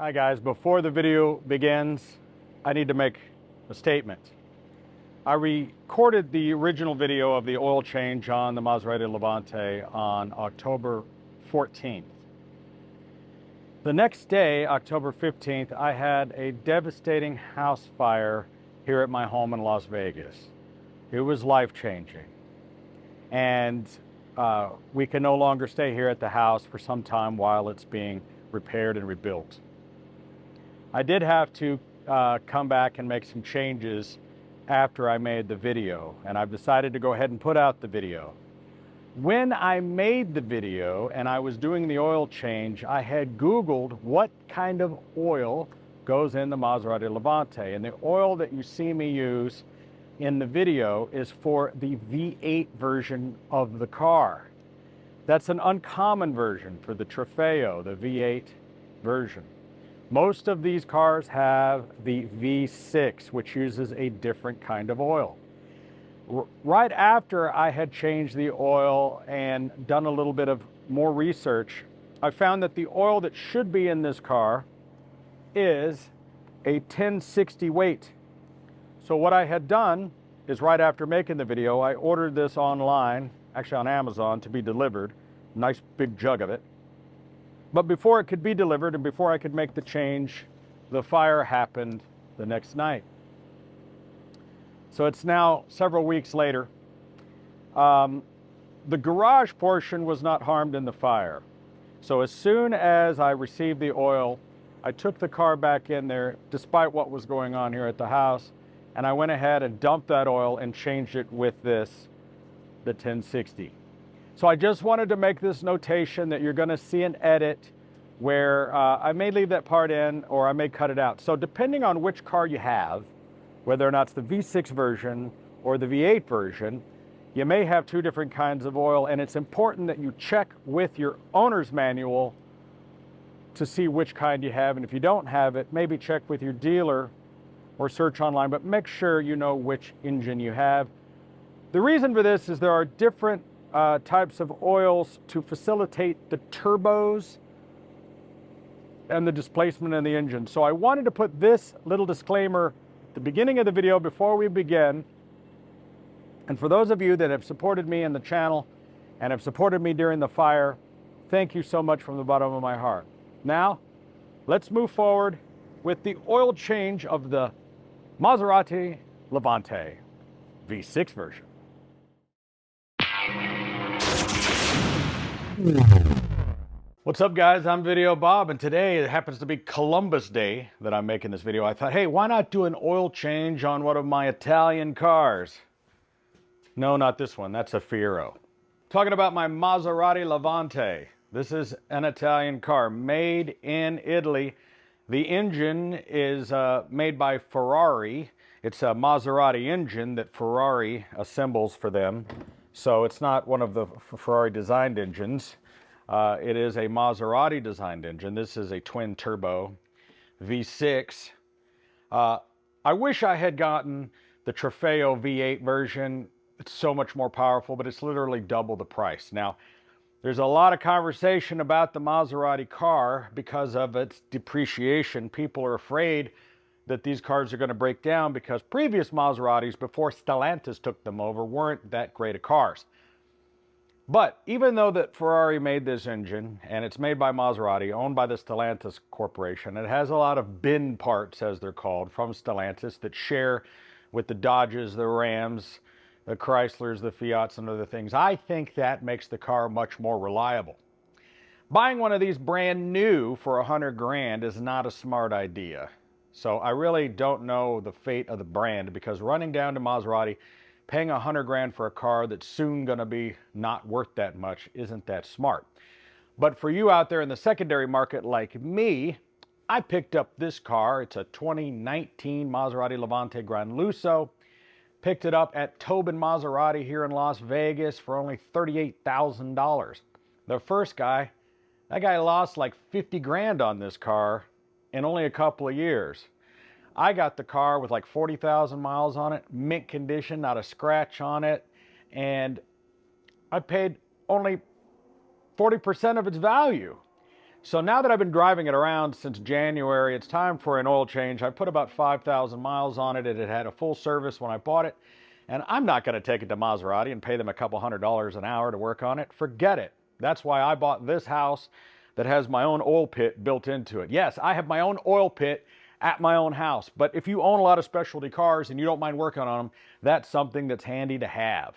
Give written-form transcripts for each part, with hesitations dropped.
Hi guys, before the video begins, I need to make a statement. I recorded the original video of the oil change on the Maserati Levante on October 14th. The next day, October 15th, I had a devastating house fire here at my home in Las Vegas. It was life-changing. And we can no longer stay here at the house for some time while it's being repaired and rebuilt. I did have to come back and make some changes after I made the video, and I've decided to go ahead and put out the video. When I made the video and I was doing the oil change, I had Googled what kind of oil goes in the Maserati Levante, and the oil that you see me use in the video is for the V8 version of the car. That's an uncommon version for the Trofeo, the V8 version. Most of these cars have the V6, which uses a different kind of oil. Right after I had changed the oil and done a little bit of more research, I found that the oil that should be in this car is a 1060 weight. So what I had done is right after making the video, I ordered this online, actually on Amazon, to be delivered. Nice big jug of it. But before it could be delivered and before I could make the change, the fire happened the next night. So it's now several weeks later. The garage portion was not harmed in the fire. So as soon as I received the oil, I took the car back in there, despite what was going on here at the house, and I went ahead and dumped that oil and changed it with this, the 1060. So I just wanted to make this notation that you're going to see an edit where I may leave that part in or I may cut it out. So depending on which car you have, whether or not it's the V6 version or the V8 version, you may have two different kinds of oil, and it's important that you check with your owner's manual to see which kind you have. And if you don't have it, maybe check with your dealer or search online, but make sure you know which engine you have. The reason for this is there are different types of oils to facilitate the turbos and the displacement in the engine. So I wanted to put this little disclaimer at the beginning of the video before we begin. And for those of you that have supported me in the channel and have supported me during the fire, thank you so much from the bottom of my heart. Now, let's move forward with the oil change of the Maserati Levante V6 version. What's up guys, I'm Videobob, and today it happens to be Columbus Day that I'm making this video. I thought, hey, why not do an oil change on one of my Italian cars? No, not this one, that's a Fiero. Talking about my Maserati Levante. This is an Italian car made in Italy. The engine is made by Ferrari. It's a Maserati engine that Ferrari assembles for them. So it's not one of the Ferrari designed engines. It is a Maserati designed engine. This is a twin turbo V6. I wish I had gotten the Trofeo V8 version. It's so much more powerful, but it's literally double the price. Now, there's a lot of conversation about the Maserati car because of its depreciation. People are afraid that these cars are going to break down because previous Maseratis, before Stellantis took them over, weren't that great of cars. But even though that Ferrari made this engine, and it's made by Maserati, owned by the Stellantis Corporation, it has a lot of bin parts, as they're called, from Stellantis that share with the Dodges, the Rams, the Chryslers, the Fiats, and other things. I think that makes the car much more reliable. Buying one of these brand new for 100 grand is not a smart idea. So I really don't know the fate of the brand, because running down to Maserati, paying 100 grand for a car that's soon going to be not worth that much isn't that smart. But for you out there in the secondary market like me, I picked up this car. It's a 2019 Maserati Levante Granlusso. Picked it up at Tobin Maserati here in Las Vegas for only $38,000. The first guy, that guy lost like 50 grand on this car in only a couple of years. I got the car with like 40,000 miles on it, mint condition, not a scratch on it, and I paid only 40% of its value. So now that I've been driving it around since January, it's time for an oil change. I put about 5,000 miles on it. It had a full service when I bought it. And I'm not going to take it to Maserati and pay them a couple $100 an hour to work on it. Forget it. That's why I bought this house that has my own oil pit built into it. Yes, I have my own oil pit at my own house. But if you own a lot of specialty cars and you don't mind working on them, that's something that's handy to have.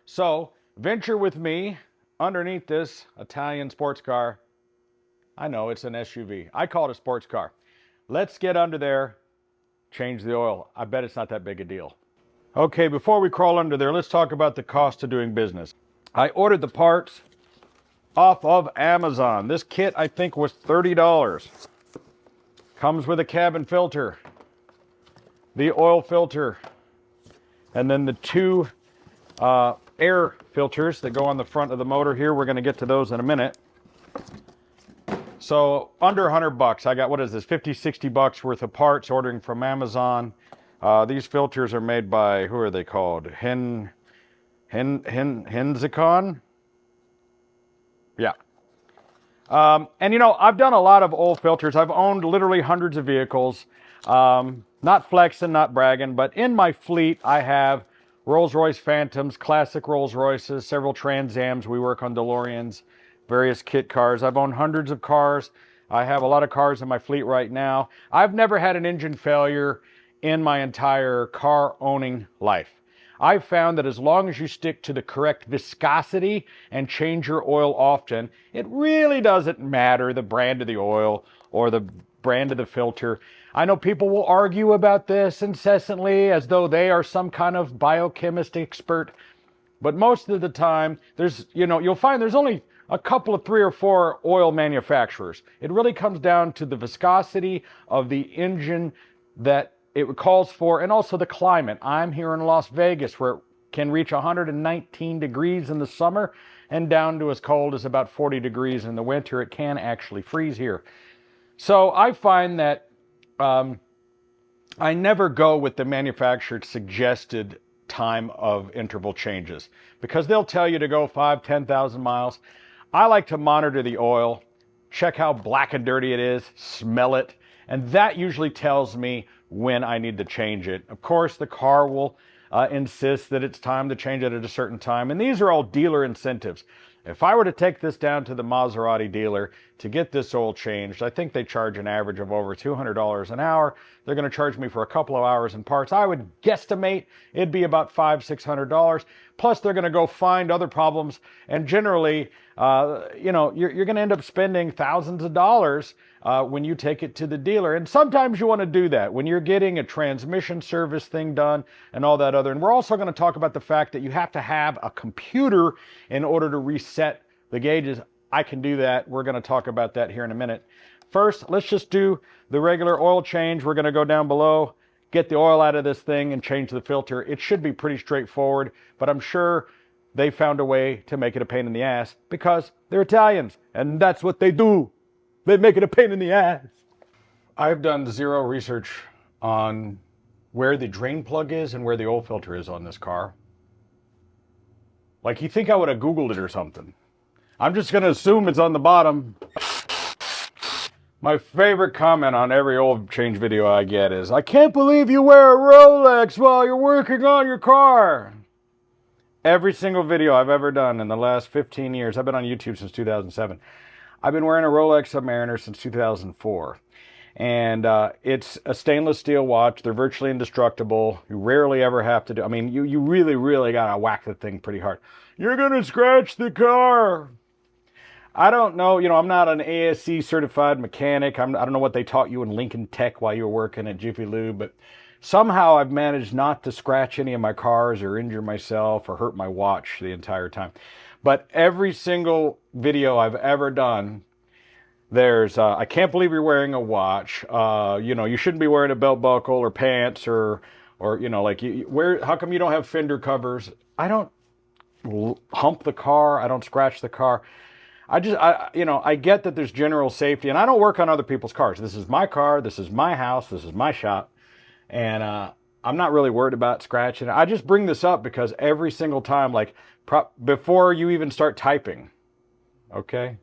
So venture with me underneath this Italian sports car. I know it's an SUV. I call it a sports car. Let's get under there, change the oil. I bet it's not that big a deal. Okay, before we crawl under there, let's talk about the cost of doing business. I ordered the parts off of Amazon. This kit, I think, was $30. Comes with a cabin filter, the oil filter, and then the two air filters that go on the front of the motor here. We're going to get to those in a minute. So under 100 bucks. I got, what is this, 50, 60 bucks worth of parts ordering from Amazon. These filters are made by, who are they called? Henzicon? Yeah. And you know, I've done a lot of oil filters. I've owned literally hundreds of vehicles. Not flexing, not bragging, but in my fleet, I have Rolls-Royce Phantoms, classic Rolls-Royces, several Trans Ams. We work on DeLoreans, various kit cars. I've owned hundreds of cars. I have a lot of cars in my fleet right now. I've never had an engine failure in my entire car owning life. I've found that as long as you stick to the correct viscosity and change your oil often, it really doesn't matter the brand of the oil or the brand of the filter. I know people will argue about this incessantly as though they are some kind of biochemist expert, but most of the time, you'll find there's only a couple of 3 or 4 oil manufacturers. It really comes down to the viscosity of the engine that it calls for, and also the climate. I'm here in Las Vegas, where it can reach 119 degrees in the summer and down to as cold as about 40 degrees in the winter. It can actually freeze here. So I find that I never go with the manufacturer's suggested time of interval changes, because they'll tell you to go 5,000, 10,000 miles. I like to monitor the oil, check how black and dirty it is, smell it, and that usually tells me when I need to change it. Of course, the car will insist that it's time to change it at a certain time, and these are all dealer incentives. If I were to take this down to the Maserati dealer to get this oil changed, I think they charge an average of over $200 an hour. They're going to charge me for a couple of hours in parts. I would guesstimate it'd be about $500, $600. Plus, they're going to go find other problems. And generally, you're going to end up spending thousands of dollars when you take it to the dealer. And sometimes you want to do that when you're getting a transmission service thing done and all that other. And we're also going to talk about the fact that you have to have a computer in order to reset the gauges. I can do that. We're going to talk about that here in a minute. First, let's just do the regular oil change. We're going to go down below, get the oil out of this thing, and change the filter. It should be pretty straightforward, but I'm sure they found a way to make it a pain in the ass because they're Italians, and that's what they do. They make it a pain in the ass. I've done zero research on where the drain plug is and where the oil filter is on this car. Like, you think I would have Googled it or something. I'm just going to assume it's on the bottom. My favorite comment on every oil change video I get is, "I can't believe you wear a Rolex while you're working on your car." Every single video I've ever done in the last 15 years, I've been on YouTube since 2007. I've been wearing a Rolex Submariner since 2004. And it's a stainless steel watch. They're virtually indestructible. You rarely ever have to do, you really, really got to whack the thing pretty hard. You're going to scratch the car. I don't know, I'm not an ASC certified mechanic. I don't know what they taught you in Lincoln Tech while you were working at Jiffy Lube, but somehow I've managed not to scratch any of my cars or injure myself or hurt my watch the entire time. But every single video I've ever done, there's, I can't believe you're wearing a watch. You shouldn't be wearing a belt buckle or pants or how come you don't have fender covers? I don't hump the car. I don't scratch the car. I get that there's general safety, and I don't work on other people's cars. This is my car. This is my house. This is my shop. And I'm not really worried about scratching. I just bring this up because every single time, before you even start typing, okay?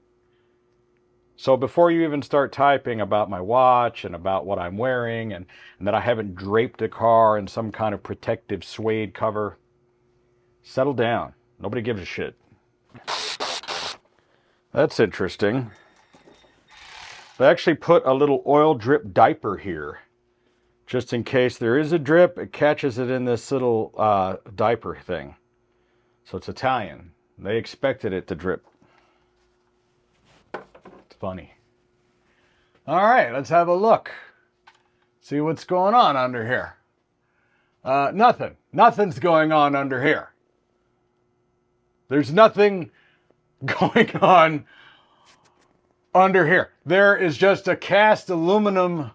So before you even start typing about my watch and about what I'm wearing and that I haven't draped the car in some kind of protective suede cover, settle down. Nobody gives a shit. That's interesting. They actually put a little oil drip diaper here. Just in case there is a drip, it catches it in this little diaper thing. So it's Italian. They expected it to drip. It's funny. All right, let's have a look. See what's going on under here. Nothing. Nothing's going on under here. There's nothing going on under here. There is just a cast aluminum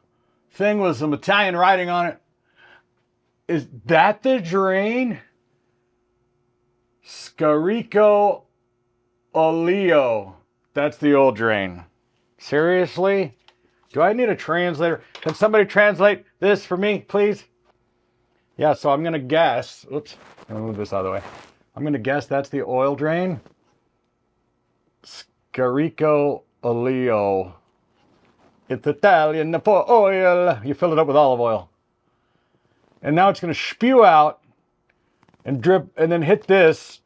thing with some Italian writing on it. Is that the drain? Scarico Olio. That's the old drain. Seriously? Do I need a translator? Can somebody translate this for me, please? Yeah, so I'm going to guess. Oops. I'm going to move this out of the way. I'm going to guess that's the oil drain. Scarico Olio. It's Italian for oil. You fill it up with olive oil. And now it's going to spew out and drip and then hit this.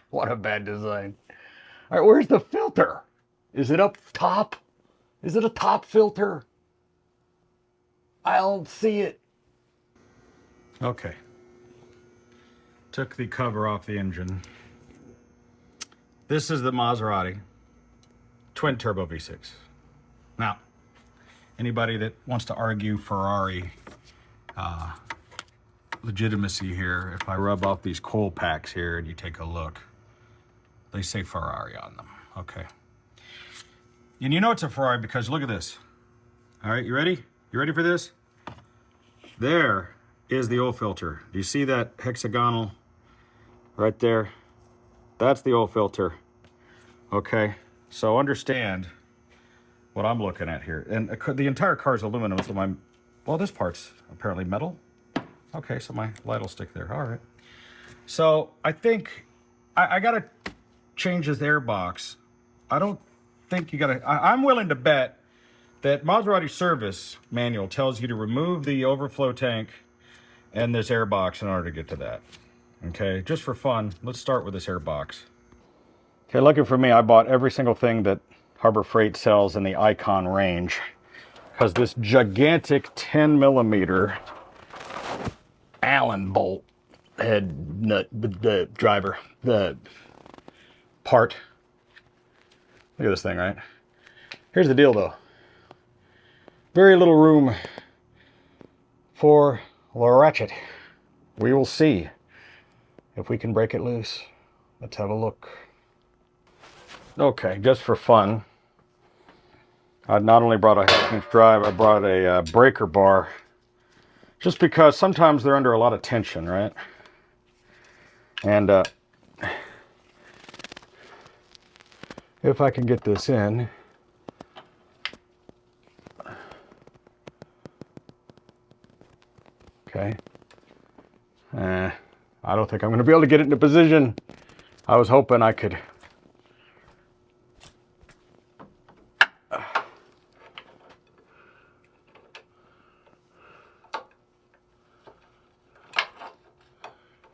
What a bad design. All right, where's the filter? Is it up top? Is it a top filter? I don't see it. Okay. Took the cover off the engine. This is the Maserati twin turbo V6. Now, anybody that wants to argue Ferrari legitimacy here, if I rub off these coal packs here and you take a look, they say Ferrari on them. Okay. And you know it's a Ferrari because look at this. All right, you ready? You ready for this? There is the oil filter. Do you see that hexagonal right there? That's the oil filter. Okay, so understand what I'm looking at here. And the entire car is aluminum, so well, this part's apparently metal. Okay, so my light will stick there. All right. So I think I gotta change this air box. I don't think you gotta, I'm willing to bet that Maserati service manual tells you to remove the overflow tank and this air box in order to get to that. Okay, just for fun, let's start with this air box. Okay, lucky for me, I bought every single thing that Harbor Freight sells in the Icon range because this gigantic 10 millimeter Allen bolt head nut, the driver, the part. Look at this thing, right? Here's the deal though. Very little room for the ratchet. We will see if we can break it loose. Let's have a look. Okay, just for fun, I not only brought a half-inch drive, I brought a breaker bar, just because sometimes they're under a lot of tension, right? And if I can get this in, okay. I don't think I'm going to be able to get it into position. I was hoping I could.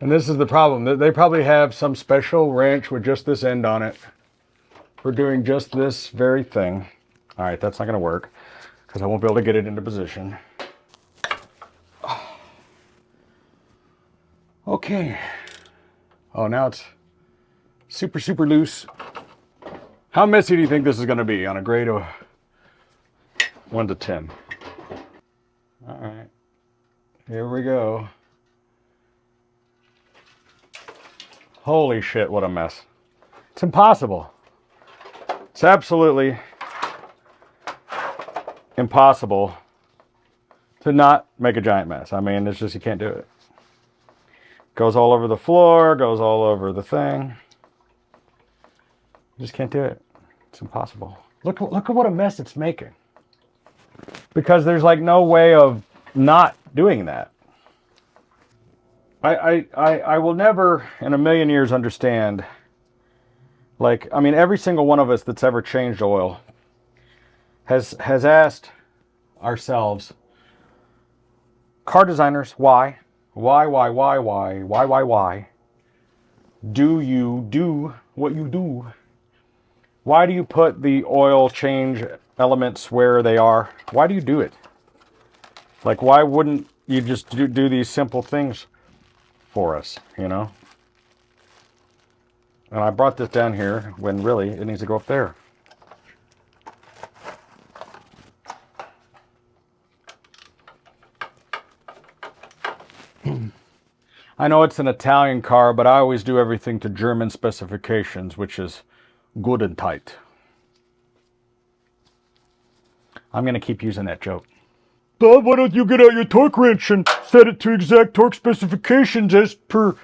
And this is the problem. They probably have some special wrench with just this end on it for doing just this very thing. All right, that's not going to work because I won't be able to get it into position. Okay. Oh, now it's super, super loose. How messy do you think this is going to be on a grade of 1 to 10? All right. Here we go. Holy shit, what a mess. It's impossible. It's absolutely impossible to not make a giant mess. I mean, it's just, you can't do it. Goes all over the floor, goes all over the thing. You just can't do it. It's impossible. Look at what a mess it's making. Because there's like no way of not doing that. I will never in a million years understand Like, I mean, every single one of us that's ever changed oil has asked ourselves, car designers, why? Why do you do what you do? Why do you put the oil change elements where they are? Why do you do it? Like, why wouldn't you just do these simple things for us, you know? And I brought this down here when really it needs to go up there. I know it's an Italian car, but I always do everything to German specifications, which is good and tight. I'm going to keep using that joke. Dad, why don't you get out your torque wrench and set it to exact torque specifications as per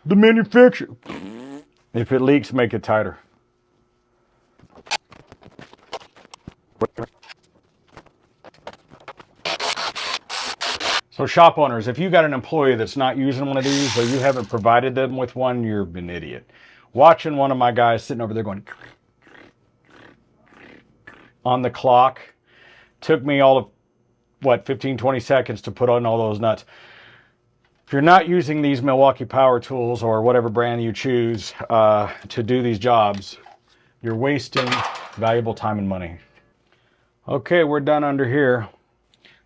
the manufacturer? If it leaks, make it tighter. So shop owners, if you got an employee that's not using one of these or you haven't provided them with one, you're an idiot. Watching one of my guys sitting over there going on the clock took me all of, what, 15, 20 seconds to put on all those nuts. If you're not using these Milwaukee power tools or whatever brand you choose to do these jobs, you're wasting valuable time and money. Okay, we're done under here.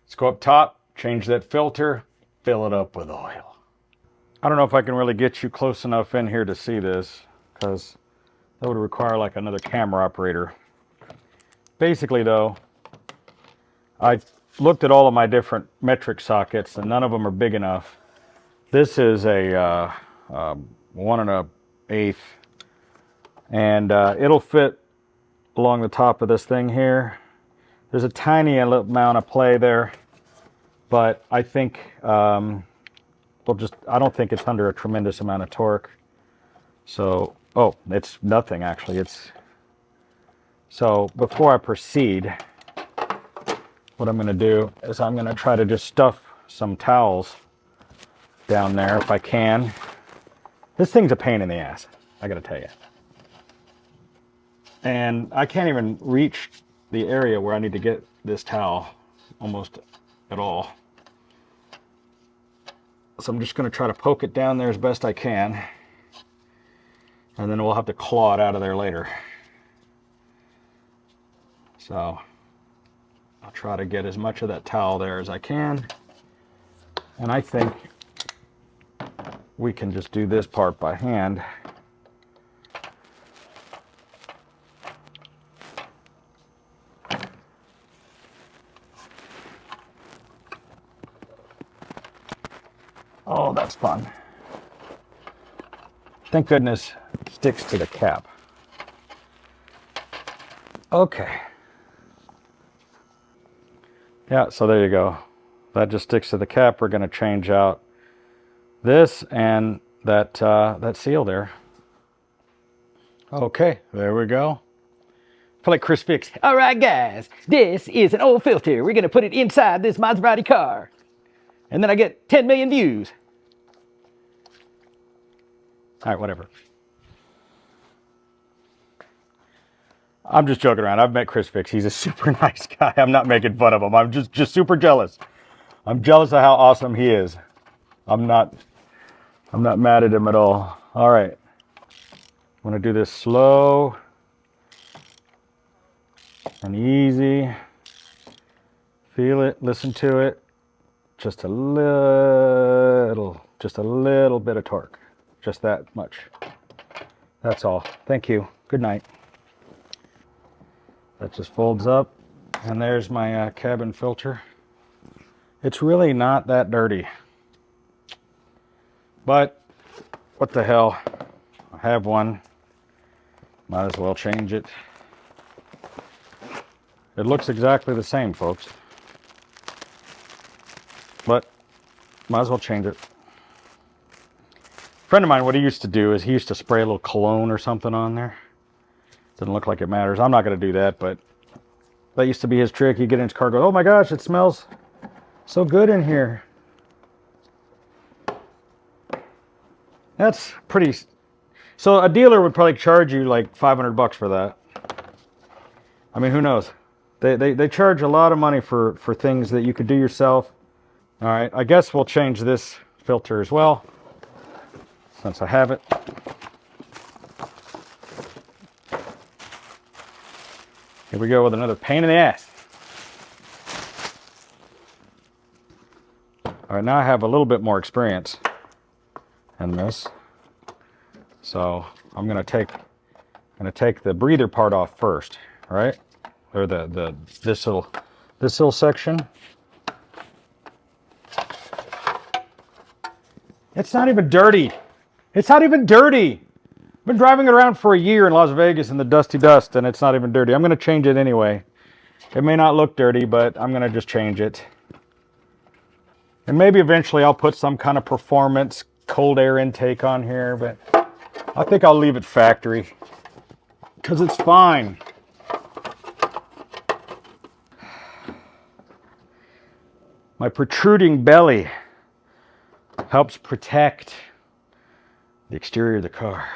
Let's go up top, change that filter, fill it up with oil. I don't know if I can really get you close enough in here to see this, because that would require like another camera operator. Basically though, I looked at all of my different metric sockets and none of them are big enough. This is a 1 1/8, and it'll fit along the top of this thing here. There's a tiny amount of play there, but I think I don't think it's under a tremendous amount of torque. So, oh, it's nothing actually. So before I proceed, what I'm going to do is I'm going to try to just stuff some towels down there if I can. This thing's a pain in the ass, I gotta tell you. And I can't even reach the area where I need to get this towel almost at all. So I'm just gonna try to poke it down there as best I can. And then we'll have to claw it out of there later. So I'll try to get as much of that towel there as I can. And I think we can just do this part by hand. Oh, that's fun. Thank goodness it sticks to the cap. Okay. Yeah, so there you go. That just sticks to the cap. We're going to change out this and that seal there. Okay, there we go. I feel like Chris Fix. All right, guys, this is an old filter. We're going to put it inside this Maserati car. And then I get 10 million views. All right, whatever. I'm just joking around. I've met Chris Fix. He's a super nice guy. I'm not making fun of him. I'm just super jealous. I'm jealous of how awesome he is. I'm not mad at him at all. All right. I'm going to do this slow and easy. Feel it, listen to it. Just a little bit of torque. Just that much. That's all. Thank you. Good night. That just folds up. And there's my cabin filter. It's really not that dirty. But what the hell? I have one. Might as well change it. It looks exactly the same, folks. But might as well change it. A friend of mine, what he used to do is he used to spray a little cologne or something on there. Doesn't look like it matters. I'm not going to do that, but that used to be his trick. He'd get in his car and go, oh my gosh, it smells so good in here. That's pretty So a dealer would probably charge you like 500 bucks for that. I mean, who knows? They charge a lot of money for things that you could do yourself. All right, I guess we'll change this filter as well, since I have it. Here we go with another pain in the ass. All right, now I have a little bit more experience in this. So I'm gonna take the breather part off first, right? Or this little section. It's not even dirty. It's not even dirty. I've been driving it around for a year in Las Vegas in the dusty dust, and it's not even dirty. I'm going to change it anyway. It may not look dirty, but I'm going to just change it. And maybe eventually I'll put some kind of performance cold air intake on here, but I think I'll leave it factory because it's fine. My protruding belly helps protect the exterior of the car.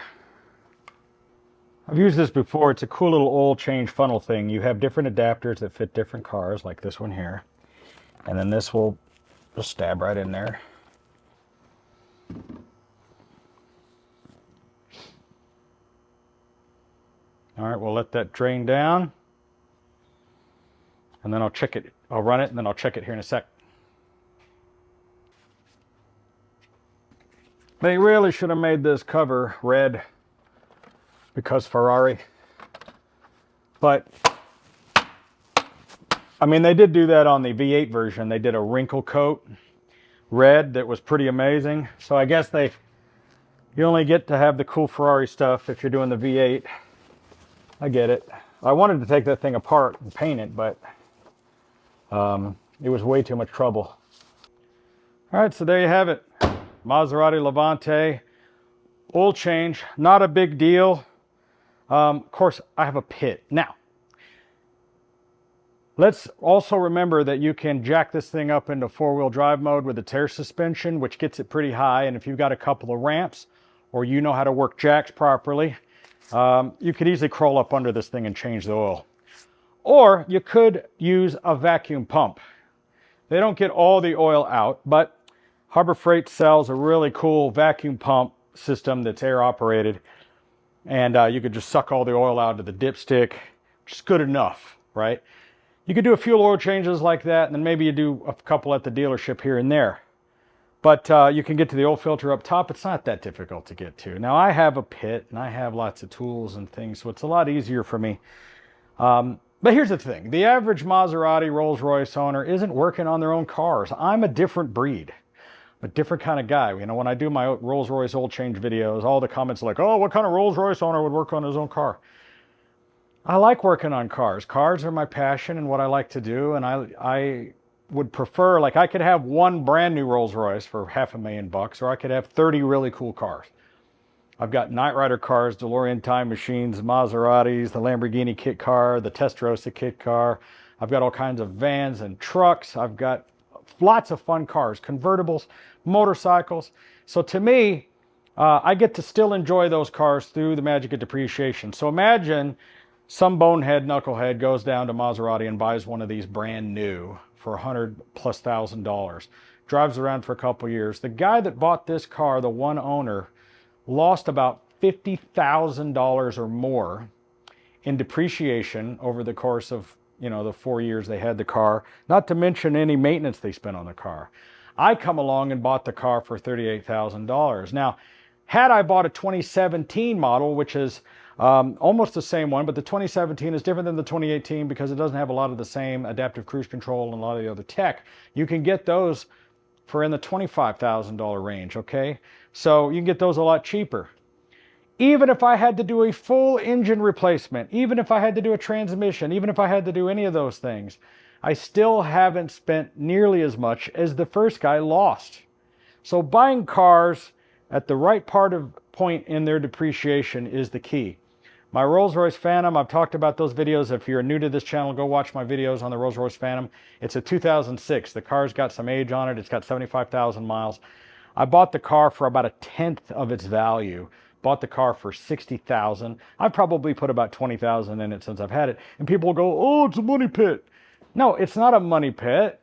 I've used this before. It's a cool little oil change funnel thing. You have different adapters that fit different cars, like this one here. And then this will just stab right in there. All right, we'll let that drain down. And then I'll check it. I'll run it, and then I'll check it here in a sec. They really should have made this cover red because Ferrari. But, I mean, they did do that on the V8 version. They did a wrinkle coat red that was pretty amazing. So I guess you only get to have the cool Ferrari stuff if you're doing the V8. I get it. I wanted to take that thing apart and paint it, but it was way too much trouble. All right, so there you have it. Maserati Levante, oil change, not a big deal. Of course, I have a pit. Now, let's also remember that you can jack this thing up into four-wheel drive mode with a tear suspension, which gets it pretty high. And if you've got a couple of ramps, or you know how to work jacks properly, you could easily crawl up under this thing and change the oil. Or you could use a vacuum pump. They don't get all the oil out, but Harbor Freight sells a really cool vacuum pump system that's air operated, and you could just suck all the oil out of the dipstick, which is good enough, right? You could do a few oil changes like that, and then maybe you do a couple at the dealership here and there. But you can get to the oil filter up top. It's not that difficult to get to. Now, I have a pit, and I have lots of tools and things, so it's a lot easier for me. But here's the thing. The average Maserati Rolls-Royce owner isn't working on their own cars. I'm a different breed. A different kind of guy. You know, when I do my Rolls-Royce oil change videos, all the comments are like, oh, what kind of Rolls-Royce owner would work on his own car? I like working on cars. Cars are my passion and what I like to do, and I would prefer, like, I could have one brand new Rolls-Royce for $500,000, or I could have 30 really cool cars. I've got Knight Rider cars, DeLorean time machines, Maseratis, the Lamborghini kit car, the Testarossa kit car. I've got all kinds of vans and trucks. I've got lots of fun cars, convertibles, motorcycles. So to me, I get to still enjoy those cars through the magic of depreciation. So imagine some bonehead knucklehead goes down to Maserati and buys one of these brand new for $100,000+, drives around for a couple years. The guy that bought this car, the one owner, lost about $50,000 or more in depreciation over the course of, you know, the 4 years they had the car, not to mention any maintenance they spent on the car. I come along and bought the car for $38,000. Now, had I bought a 2017 model, which is almost the same one, but the 2017 is different than the 2018 because it doesn't have a lot of the same adaptive cruise control and a lot of the other tech. You can get those for in the $25,000 range, okay? So you can get those a lot cheaper. Even if I had to do a full engine replacement, even if I had to do a transmission, even if I had to do any of those things, I still haven't spent nearly as much as the first guy lost. So buying cars at the right point in their depreciation is the key. My Rolls-Royce Phantom, I've talked about those videos. If you're new to this channel, go watch my videos on the Rolls-Royce Phantom. It's a 2006. The car's got some age on it. It's got 75,000 miles. I bought the car for about 1/10 of its value Bought the car for $60,000. I've probably put about $20,000 in it since I've had it. And people will go, oh, it's a money pit. No, it's not a money pit,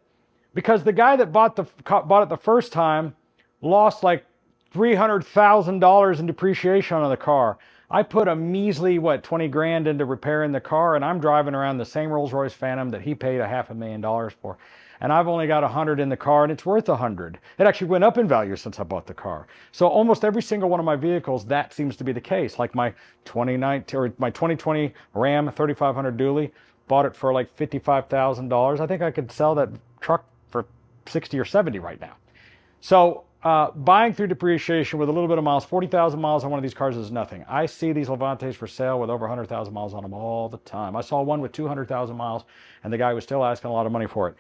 because the guy that bought it the first time lost like $300,000 in depreciation on the car. I put a measly, 20 grand into repairing the car, and I'm driving around the same Rolls-Royce Phantom that he paid $500,000 for. And I've only got 100 in the car, and it's worth 100. It actually went up in value since I bought the car. So almost every single one of my vehicles, that seems to be the case. Like my 2020 Ram 3500 dually, bought it for like $55,000. I think I could sell that truck for 60 or 70 right now. So buying through depreciation with a little bit of miles, 40,000 miles on one of these cars is nothing. I see these Levantes for sale with over 100,000 miles on them all the time. I saw one with 200,000 miles, and the guy was still asking a lot of money for it.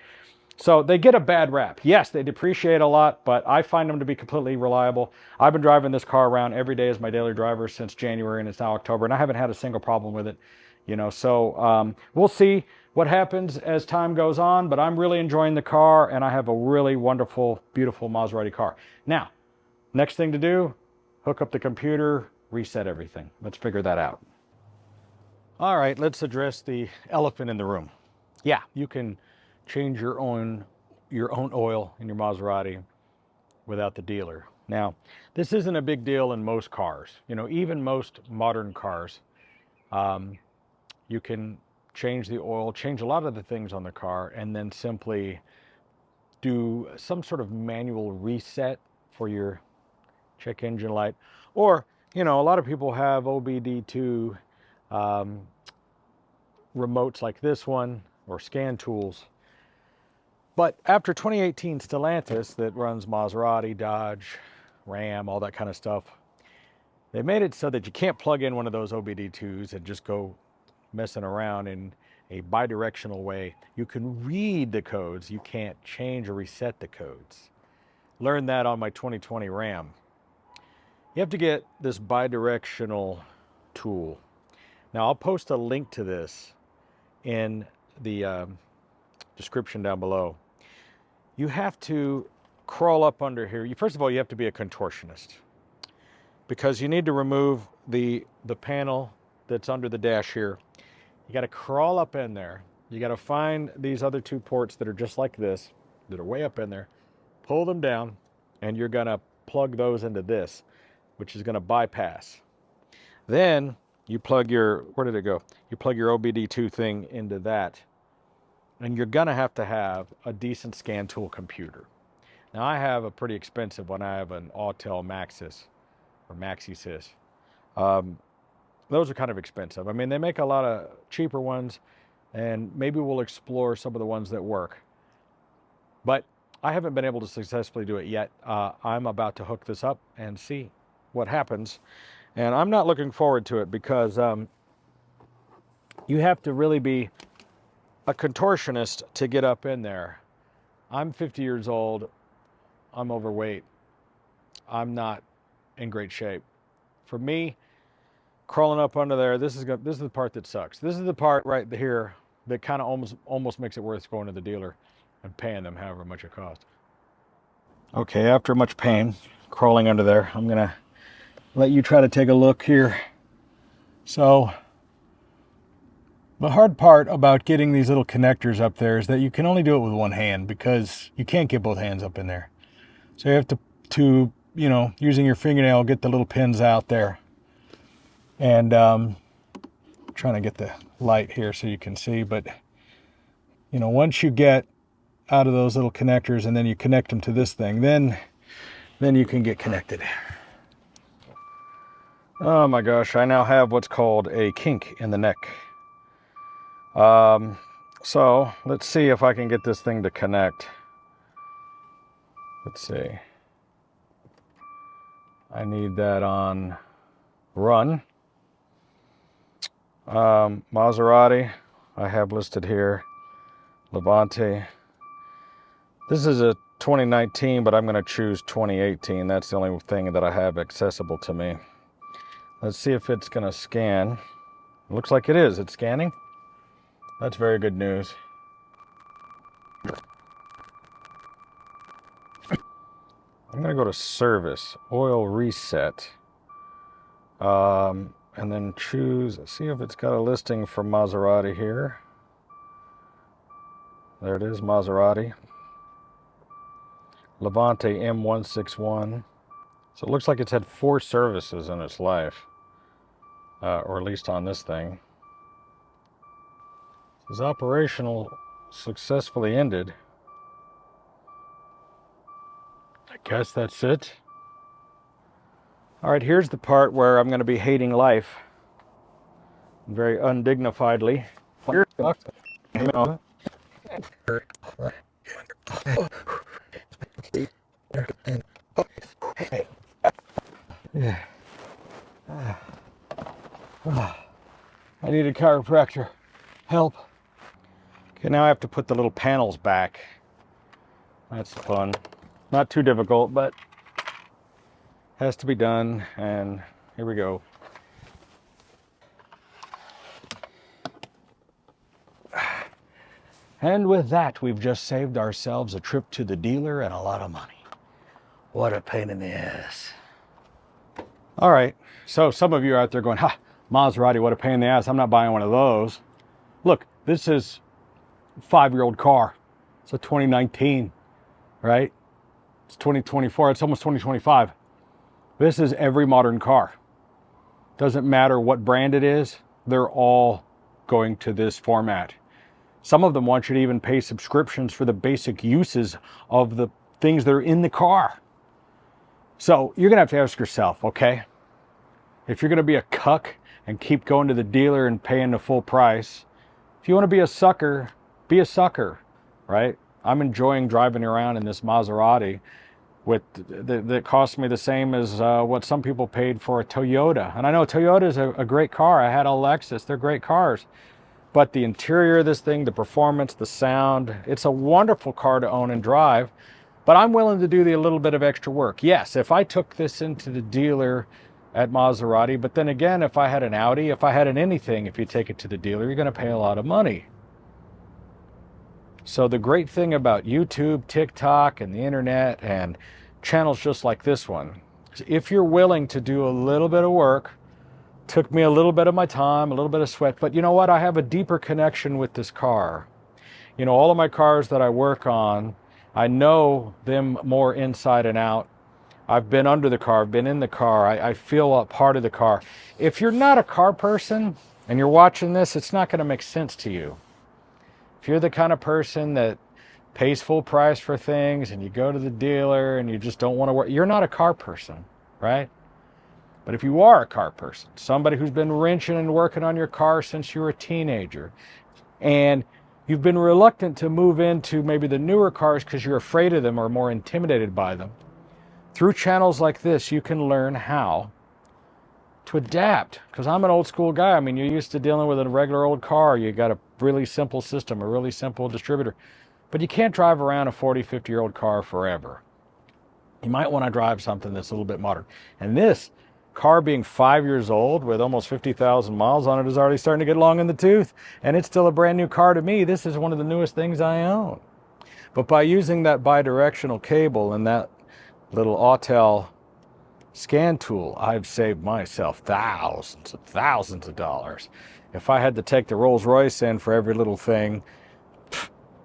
So they get a bad rap. Yes, they depreciate a lot, but I find them to be completely reliable. I've been driving this car around every day as my daily driver since January, and it's now October, and I haven't had a single problem with it. So we'll see what happens as time goes on, but I'm really enjoying the car, and I have a really wonderful, beautiful Maserati car. Now, next thing to do, hook up the computer, reset everything. Let's figure that out. All right, let's address the elephant in the room. Yeah, you can change your own oil in your Maserati without the dealer. Now, this isn't a big deal in most cars. Even most modern cars, you can change the oil, change a lot of the things on the car, and then simply do some sort of manual reset for your check engine light. Or, a lot of people have OBD2 remotes like this one, or scan tools. But after 2018 Stellantis, that runs Maserati, Dodge, Ram, all that kind of stuff, they made it so that you can't plug in one of those OBD2s and just go messing around in a bidirectional way. You can read the codes, you can't change or reset the codes. Learned that on my 2020 Ram. You have to get this bidirectional tool. Now, I'll post a link to this in the description down below. You have to crawl up under here. First of all, you have to be a contortionist, because you need to remove the panel that's under the dash here. You got to crawl up in there. You got to find these other two ports that are just like this, that are way up in there, pull them down, and you're going to plug those into this, which is going to bypass. Then you plug your, where did it go? You plug your OBD2 thing into that, and you're going to have a decent scan tool computer. Now, I have a pretty expensive one. I have an Autel Maxis, or MaxiSys. Those are kind of expensive. I mean, they make a lot of cheaper ones, and maybe we'll explore some of the ones that work. But I haven't been able to successfully do it yet. I'm about to hook this up and see what happens. And I'm not looking forward to it, because you have to really be a contortionist to get up in there. I'm 50 years old. I'm overweight. I'm not in great shape. For me, crawling up under there, this is the part that sucks. This is the part right here that kind of almost makes it worth going to the dealer and paying them however much it costs. Okay, after much pain crawling under there, I'm gonna let you try to take a look here. So the hard part about getting these little connectors up there is that you can only do it with one hand, because you can't get both hands up in there. So you have to using your fingernail, get the little pins out there. And trying to get the light here so you can see, but once you get out of those little connectors and then you connect them to this thing, then you can get connected. Oh my gosh, I now have what's called a kink in the neck. So let's see if I can get this thing to connect. Let's see. I need that on run. Maserati, I have listed here. Levante. This is a 2019, but I'm going to choose 2018. That's the only thing that I have accessible to me. Let's see if it's going to scan. It looks like it is. It's scanning. That's very good news. I'm going to go to service, oil reset. And then choose, see if it's got a listing for Maserati here. There it is, Maserati. Levante M161. So it looks like it's had 4 services in its life, or at least on this thing. It says operational successfully ended. I guess that's it. All right, here's the part where I'm going to be hating life very undignifiedly. Yeah. I need a chiropractor. Help. Okay, now I have to put the little panels back. That's fun. Not too difficult, but has to be done. And here we go. And with that, we've just saved ourselves a trip to the dealer and a lot of money. What a pain in the ass. All right, so some of you are out there going, ha, Maserati, what a pain in the ass. I'm not buying one of those. Look, this is a 5-year-old car. It's a 2019, right? It's 2024, it's almost 2025. This is every modern car. Doesn't matter what brand it is, they're all going to this format. Some of them want you to even pay subscriptions for the basic uses of the things that are in the car. So you're gonna have to ask yourself, okay, if you're gonna be a cuck and keep going to the dealer and paying the full price, if you wanna be a sucker, right? I'm enjoying driving around in this Maserati that cost me the same as what some people paid for a Toyota. And I know Toyota is a great car. I had a Lexus, they're great cars. But the interior of this thing, the performance, the sound, it's a wonderful car to own and drive. But I'm willing to do a little bit of extra work. Yes, if I took this into the dealer at Maserati, but then again, if I had an Audi, if I had an anything, if you take it to the dealer, you're gonna pay a lot of money. So the great thing about YouTube, TikTok, and the internet, and channels just like this one, is if you're willing to do a little bit of work, took me a little bit of my time, a little bit of sweat, but you know what? I have a deeper connection with this car. You know, all of my cars that I work on, I know them more inside and out. I've been under the car, I've been in the car, I feel a part of the car. If you're not a car person and you're watching this, it's not gonna make sense to you. If you're the kind of person that pays full price for things and you go to the dealer and you just don't wanna work, you're not a car person, right? But if you are a car person, somebody who's been wrenching and working on your car since you were a teenager, and you've been reluctant to move into maybe the newer cars because you're afraid of them or more intimidated by them, through channels like this, you can learn how to adapt. Because I'm an old school guy. I mean, you're used to dealing with a regular old car. You got a really simple system, a really simple distributor. But you can't drive around a 40, 50-year-old car forever. You might want to drive something that's a little bit modern. And this car being 5 years old with almost 50,000 miles on it is already starting to get long in the tooth. And it's still a brand new car to me. This is one of the newest things I own. But by using that bidirectional cable and that little Autel scan tool, I've saved myself thousands of dollars. If I had to take the Rolls Royce in for every little thing,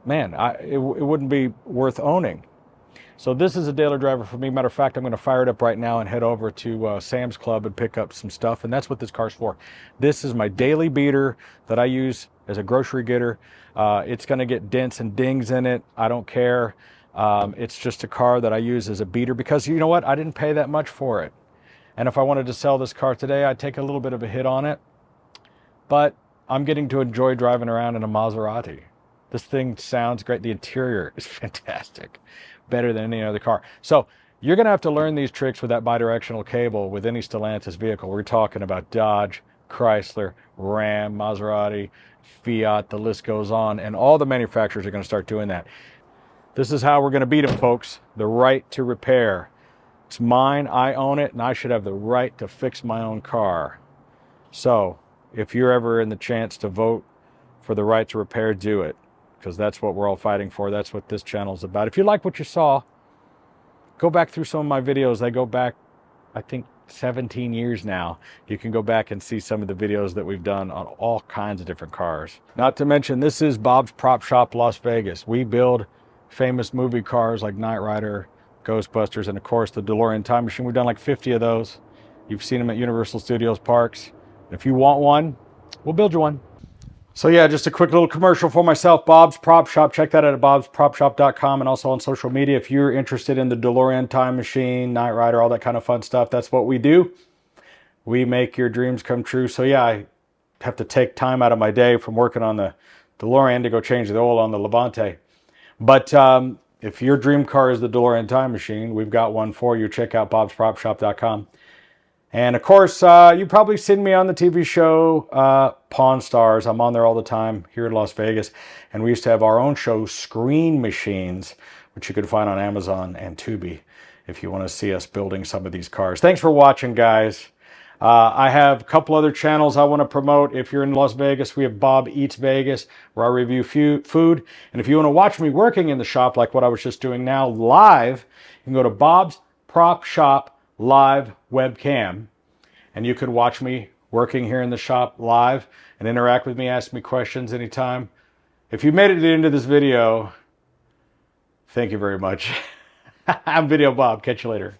man, it wouldn't be worth owning. So this is a daily driver for me. Matter of fact, I'm going to fire it up right now and head over to Sam's Club and pick up some stuff. And that's what this car's for. This is my daily beater that I use as a grocery getter. It's going to get dents and dings in it. I don't care. It's just a car that I use as a beater because you know what? I didn't pay that much for it. And if I wanted to sell this car today, I'd take a little bit of a hit on it. But I'm getting to enjoy driving around in a Maserati. This thing sounds great. The interior is fantastic. Better than any other car. So you're going to have to learn these tricks with that bidirectional cable with any Stellantis vehicle. We're talking about Dodge, Chrysler, Ram, Maserati, Fiat, the list goes on. And all the manufacturers are going to start doing that. This is how we're going to beat them, folks. The right to repair. It's mine, I own it, and I should have the right to fix my own car. So if you're ever in the chance to vote for the right to repair, do it. Because that's what we're all fighting for. That's what this channel is about. If you like what you saw, go back through some of my videos. They go back, I think, 17 years now. You can go back and see some of the videos that we've done on all kinds of different cars. Not to mention, this is Bob's Prop Shop Las Vegas. We build famous movie cars like Knight Rider, Ghostbusters, and of course the DeLorean Time Machine. We've done like 50 of those. You've seen them at Universal Studios parks. If you want one, we'll build you one. So yeah, just a quick little commercial for myself, Bob's Prop Shop. Check that out at bobspropshop.com and also on social media. If you're interested in the DeLorean Time Machine, Knight Rider, all that kind of fun stuff, that's what we do. We make your dreams come true. So yeah, I have to take time out of my day from working on the DeLorean to go change the oil on the Levante. But if your dream car is the DeLorean Time Machine, we've got one for you. Check out bobspropshop.com. And of course, you've probably seen me on the TV show Pawn Stars. I'm on there all the time here in Las Vegas. And we used to have our own show, Screen Machines, which you could find on Amazon and Tubi if you want to see us building some of these cars. Thanks for watching, guys. I have a couple other channels I want to promote. If you're in Las Vegas, we have Bob Eats Vegas, where I review food. And if you want to watch me working in the shop, like what I was just doing now, live, you can go to Bob's Prop Shop live webcam, and you could watch me working here in the shop live and interact with me, ask me questions anytime. If you made it to the end of this video, thank you very much. I'm Videobob. Catch you later.